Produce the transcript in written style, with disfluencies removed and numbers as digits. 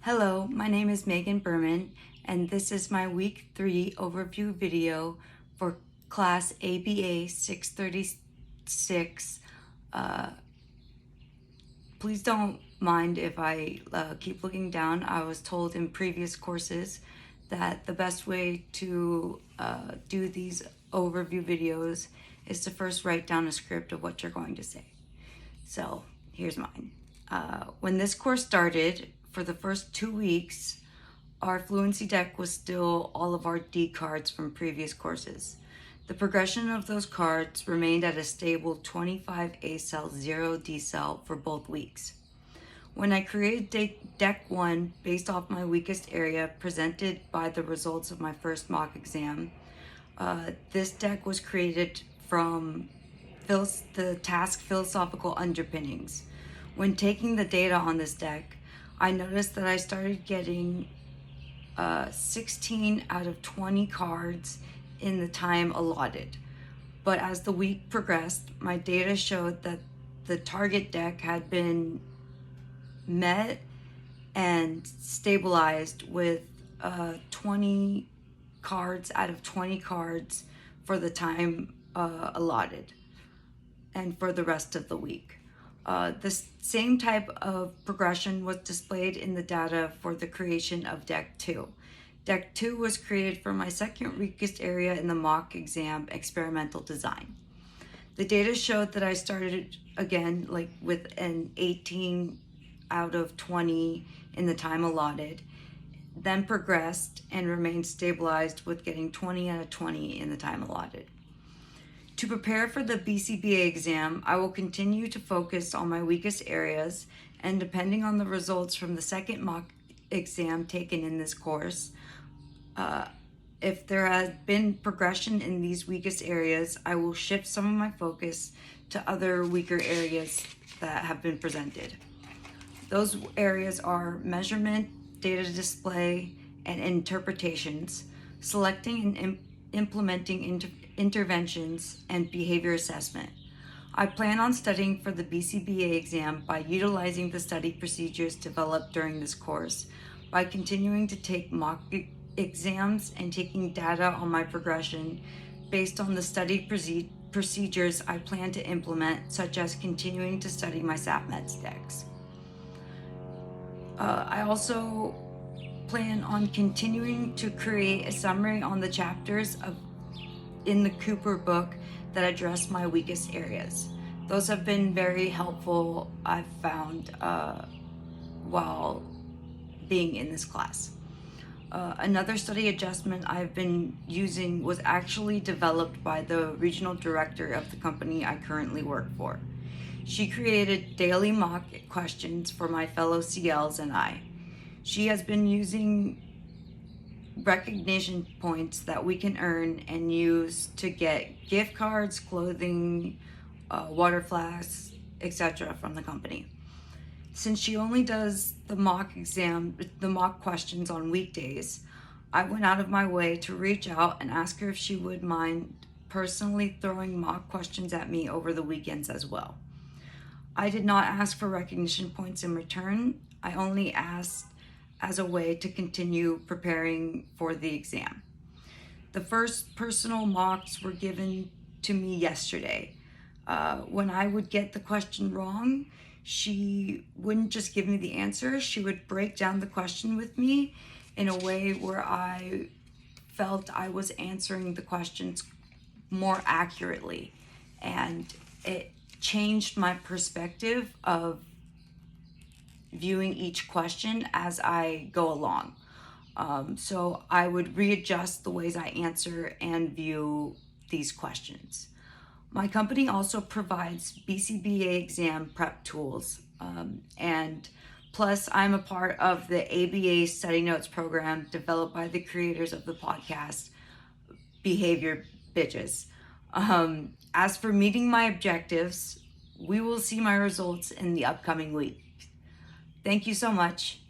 Hello, my name is Megan Berman, and this is my Week 3 overview video for Class ABA 636. Please don't mind if I keep looking down. I was told in previous courses that the best way to do these overview videos is to first write down a script of what you're going to say. So here's mine. When this course started, for the first 2 weeks, our fluency deck was still all of our D cards from previous courses. The progression of those cards remained at a stable 25 A cell, 0 D cell for both weeks. When I created deck 1 based off my weakest area presented by the results of my first mock exam, this deck was created from the task philosophical underpinnings. When taking the data on this deck, I noticed that I started getting 16 out of 20 cards in the time allotted. But as the week progressed, my data showed that the target deck had been met and stabilized with 20 cards out of 20 cards for the time allotted and for the rest of the week. The same type of progression was displayed in the data for the creation of Deck 2. Deck 2 was created for my second weakest area in the mock exam, experimental design. The data showed that I started again with an 18 out of 20 in the time allotted, then progressed and remained stabilized with getting 20 out of 20 in the time allotted. To prepare for the BCBA exam, I will continue to focus on my weakest areas, and depending on the results from the second mock exam taken in this course, if there has been progression in these weakest areas, I will shift some of my focus to other weaker areas that have been presented. Those areas are measurement, data display, and interpretations, selecting and implementing interventions, and behavior assessment. I plan on studying for the BCBA exam by utilizing the study procedures developed during this course, by continuing to take mock exams and taking data on my progression based on the study procedures I plan to implement, such as continuing to study my SAPMEDS decks. I also plan on continuing to create a summary on the chapters in the Cooper book that address my weakest areas. Those have been very helpful, I've found, while being in this class. Another study adjustment I've been using was actually developed by the regional director of the company I currently work for. She created daily mock questions for my fellow CLs and I. She has been using recognition points that we can earn and use to get gift cards, clothing, water flasks, etc. from the company. Since she only does the mock questions on weekdays, I went out of my way to reach out and ask her if she would mind personally throwing mock questions at me over the weekends as well. I did not ask for recognition points in return. I only asked as a way to continue preparing for the exam. The first personal mocks were given to me yesterday. When I would get the question wrong, she wouldn't just give me the answer, she would break down the question with me in a way where I felt I was answering the questions more accurately, and it changed my perspective of viewing each question as I go along. So I would readjust the ways I answer and view these questions. My company also provides BCBA exam prep tools, and plus I'm a part of the ABA study notes program developed by the creators of the podcast, Behavior Bitches. As for meeting my objectives, we will see my results in the upcoming week. Thank you so much.